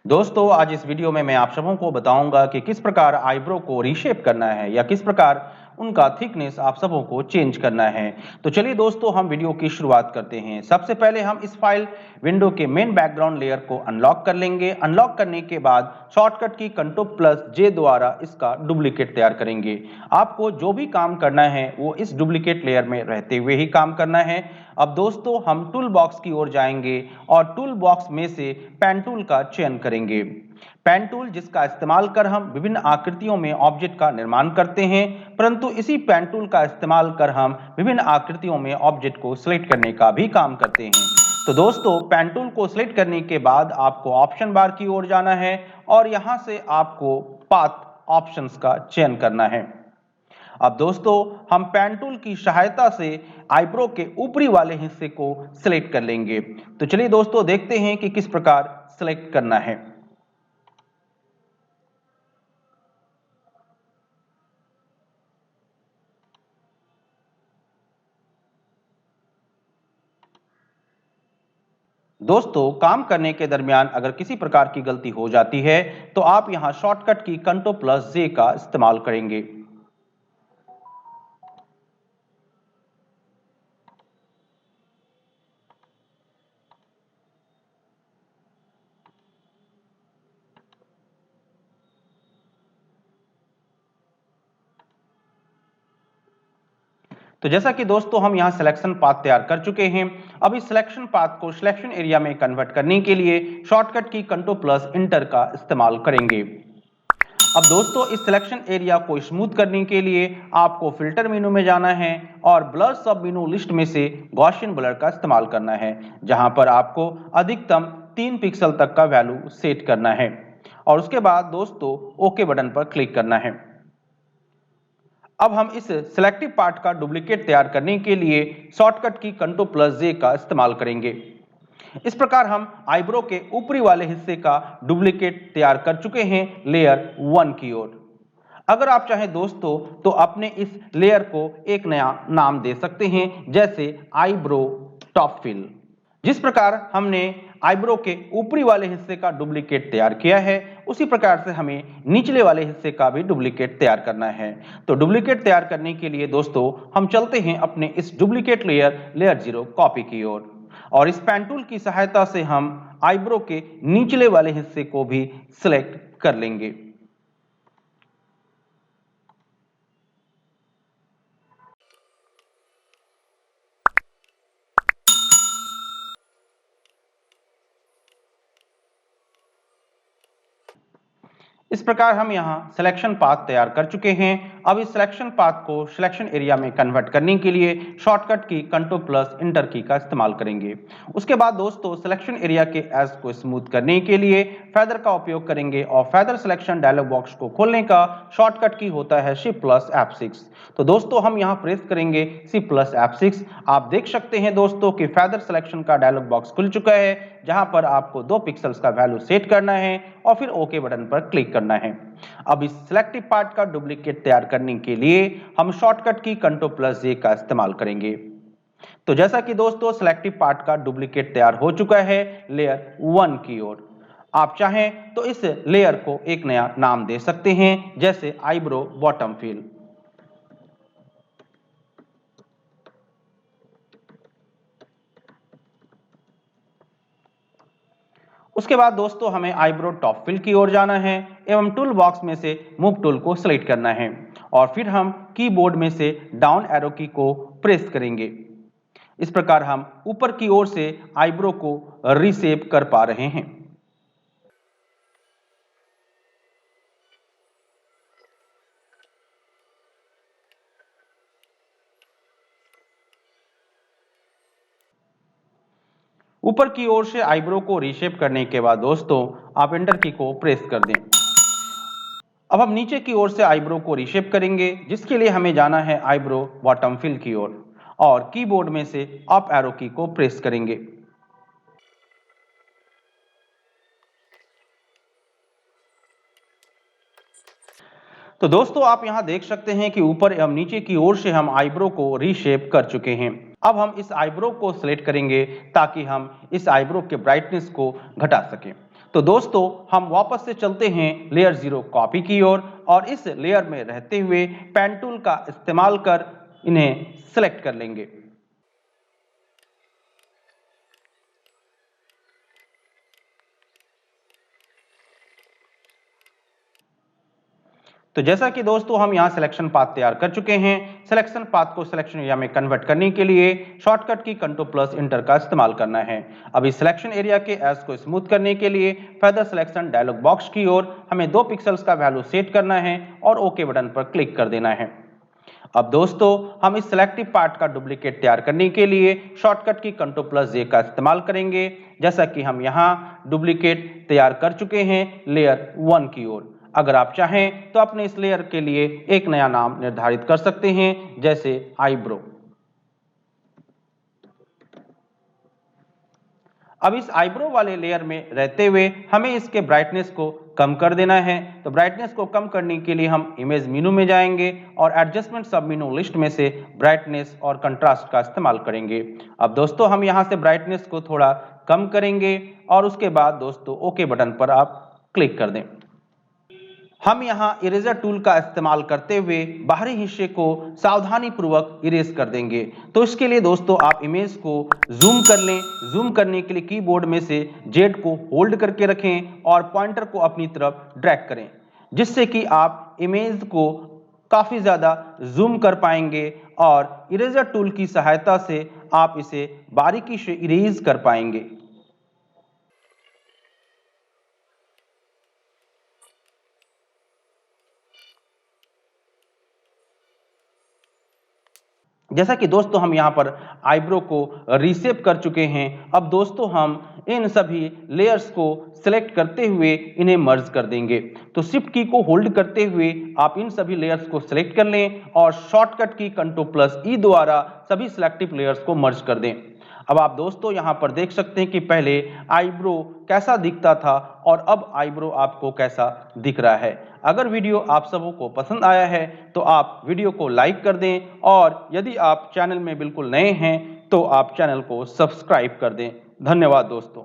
दोस्तों आज इस वीडियो में मैं आप सबों को बताऊंगा कि किस प्रकार आईब्रो को रीशेप करना है या किस प्रकार उनका थिकनेस आप सबों को चेंज करना है। तो चलिए दोस्तों हम वीडियो की शुरुआत करते हैं। सबसे पहले हम इस फाइल विंडो के मेन बैकग्राउंड लेयर को अनलॉक कर लेंगे। अनलॉक करने के बाद शॉर्टकट की Ctrl+J द्वारा इसका डुप्लीकेट तैयार करेंगे। आपको जो भी काम करना है वो इस डुप्लीकेट लेयर में रहते हुए ही काम करना है। अब दोस्तों हम टूल बॉक्स की ओर जाएंगे और टूल बॉक्स में से पेन टूल का चयन करेंगे। पेन टूल जिसका इस्तेमाल कर हम विभिन्न आकृतियों में ऑब्जेक्ट का निर्माण करते हैं, परंतु इसी पेन टूल का इस्तेमाल कर हम विभिन्न आकृतियों में ऑब्जेक्ट को सिलेक्ट करने का भी काम करते हैं। तो दोस्तों पेन टूल को सिलेक्ट करने के बाद आपको ऑप्शन बार की ओर जाना है और यहां से आपको पाथ ऑप्शंस का चयन करना है। अब दोस्तों हम पेन टूल की सहायता से आईब्रो के ऊपरी वाले हिस्से को सिलेक्ट कर लेंगे। तो चलिए दोस्तों देखते हैं कि किस प्रकार सिलेक्ट करना है। दोस्तों काम करने के दरमियान अगर किसी प्रकार की गलती हो जाती है तो आप यहां शॉर्टकट की Ctrl+J का इस्तेमाल करेंगे। तो जैसा कि दोस्तों हम यहां सिलेक्शन पाथ तैयार कर चुके हैं। अब इस सिलेक्शन पाथ को सिलेक्शन एरिया में कन्वर्ट करने के लिए शॉर्टकट की Ctrl+Enter का इस्तेमाल करेंगे। अब दोस्तों इस सिलेक्शन एरिया को स्मूथ करने के लिए आपको फिल्टर मेनू में जाना है और ब्लर सब मेनू लिस्ट में से गॉसियन ब्लर का इस्तेमाल करना है, जहां पर आपको अधिकतम 3 पिक्सल तक का वैल्यू सेट करना है और उसके बाद दोस्तों ओके बटन पर क्लिक करना है। अब हम इस सिलेक्टिव पार्ट का डुप्लीकेट तैयार करने के लिए शॉर्टकट की Ctrl+J का इस्तेमाल करेंगे। इस प्रकार हम आईब्रो के ऊपरी वाले हिस्से का डुप्लीकेट तैयार कर चुके हैं लेयर 1 की ओर। अगर आप चाहें दोस्तों तो अपने इस लेयर को एक नया नाम दे सकते हैं, जैसे आईब्रो टॉप फिल। जिस प्रकार हमने आईब्रो के ऊपरी वाले हिस्से का डुप्लीकेट तैयार किया है, उसी प्रकार से हमें निचले वाले हिस्से का भी डुप्लीकेट तैयार करना है। तो डुप्लीकेट तैयार करने के लिए दोस्तों हम चलते हैं अपने इस डुप्लीकेट लेयर 0 कॉपी की ओर और इस पेन टूल की सहायता से हम आईब्रो के निचले वाले हिस्से को भी सिलेक्ट कर लेंगे। इस प्रकार हम यहाँ सिलेक्शन पाथ तैयार कर चुके हैं। अब इस सिलेक्शन पाथ को सिलेक्शन एरिया में कन्वर्ट करने के लिए शॉर्टकट की Ctrl+Enter की का इस्तेमाल करेंगे। उसके बाद दोस्तों सिलेक्शन एरिया के एज को स्मूथ करने के लिए फेदर का उपयोग करेंगे और फेदर सिलेक्शन डायलॉग बॉक्स को खोलने का शॉर्टकट की होता है Shift+F6। तो दोस्तों हम यहाँ प्रेस करेंगे Shift+F6। आप देख सकते हैं दोस्तों कि फेदर सिलेक्शन का डायलॉग बॉक्स खुल चुका है, जहां पर आपको 2 पिक्सल्स का वैल्यू सेट करना है और फिर ओके बटन पर क्लिक करना है। अब इस सिलेक्टिव पार्ट का डुप्लीकेट तैयार करने के लिए हम शॉर्टकट की Ctrl+J का इस्तेमाल करेंगे। तो जैसा कि दोस्तों सिलेक्टिव पार्ट का डुप्लीकेट तैयार हो चुका है लेयर 1 की ओर। आप चाहें तो इस लेयर को एक नया नाम दे सकते हैं, जैसे आईब्रो बॉटम फिल। उसके बाद दोस्तों हमें आईब्रो टॉप फिल की ओर जाना है एवं टूल बॉक्स में से मूव टूल को सिलेक्ट करना है और फिर हम कीबोर्ड में से डाउन एरो की को प्रेस करेंगे। इस प्रकार हम ऊपर की ओर से आईब्रो को रीशेप कर पा रहे हैं। ऊपर की ओर से आईब्रो को रीशेप करने के बाद दोस्तों आप एंटर की को प्रेस कर दें। अब हम नीचे की ओर से आईब्रो को रीशेप करेंगे, जिसके लिए हमें जाना है आईब्रो बॉटम फिल की ओर और कीबोर्ड में से अप एरो की को प्रेस करेंगे। तो दोस्तों आप यहां देख सकते हैं कि ऊपर एवं नीचे की ओर से हम आईब्रो को रीशेप कर चुके हैं। अब हम इस आईब्रो को सिलेक्ट करेंगे ताकि हम इस आईब्रो के ब्राइटनेस को घटा सकें। तो दोस्तों हम वापस से चलते हैं लेयर 0 कॉपी की ओर और इस लेयर में रहते हुए पेन टूल का इस्तेमाल कर इन्हें सिलेक्ट कर लेंगे। तो जैसा कि दोस्तों हम यहां सिलेक्शन पाथ तैयार कर चुके हैं, सिलेक्शन पाथ को सिलेक्शन एरिया में कन्वर्ट करने के लिए शॉर्टकट की कंट्रोल+ इंटर का इस्तेमाल करना है। अभी सिलेक्शन एरिया के एज को स्मूथ करने के लिए फेदर सिलेक्शन डायलॉग बॉक्स की ओर हमें 2 पिक्सल्स का वैल्यू सेट करना है और ओके बटन पर क्लिक कर देना है। अब दोस्तों हम इस सिलेक्टिव पार्ट का डुप्लीकेट तैयार करने के लिए शॉर्टकट की कंट्रोल+J का इस्तेमाल करेंगे, जैसा कि हम यहां डुप्लीकेट तैयार कर चुके हैं लेयर 1 की ओर। अगर आप चाहें तो अपने इस लेयर के लिए एक नया नाम निर्धारित कर सकते हैं, जैसे आईब्रो। अब इस आईब्रो वाले लेयर में रहते हुए हमें इसके ब्राइटनेस को कम कर देना है। तो ब्राइटनेस को कम करने के लिए हम इमेज मेनू में जाएंगे और एडजस्टमेंट सब मेनू लिस्ट में से ब्राइटनेस और कंट्रास्ट का इस्तेमाल करेंगे। अब दोस्तों हम यहां से ब्राइटनेस को थोड़ा कम करेंगे और उसके बाद दोस्तों ओके बटन पर आप क्लिक कर दें। हम यहां इरेजर टूल का इस्तेमाल करते हुए बाहरी हिस्से को सावधानी पूर्वक इरेज कर देंगे। तो इसके लिए दोस्तों आप इमेज को जूम कर लें। जूम करने के लिए कीबोर्ड में से Z को होल्ड करके रखें और पॉइंटर को अपनी तरफ ड्रैग करें, जिससे कि आप इमेज को काफी ज्यादा जूम कर पाएंगे और इरेजर टूल की सहायता से आप इसे बारीकी से इरेज कर पाएंगे। जैसा कि दोस्तों हम यहाँ पर आईब्रो को रीशेप कर चुके हैं। अब दोस्तों हम इन सभी लेयर्स को सिलेक्ट करते हुए इन्हें मर्ज कर देंगे। तो शिफ्ट की को होल्ड करते हुए आप इन सभी लेयर्स को सिलेक्ट कर लें और शॉर्टकट की कंट्रोल+E द्वारा सभी सिलेक्टिव लेयर्स को मर्ज कर दें। अब आप दोस्तों यहाँ पर देख सकते हैं कि पहले आईब्रो कैसा दिखता था और अब आईब्रो आपको कैसा दिख रहा है। अगर वीडियो आप सबों को पसंद आया है तो आप वीडियो को लाइक कर दें और यदि आप चैनल में बिल्कुल नए हैं तो आप चैनल को सब्सक्राइब कर दें। धन्यवाद दोस्तों।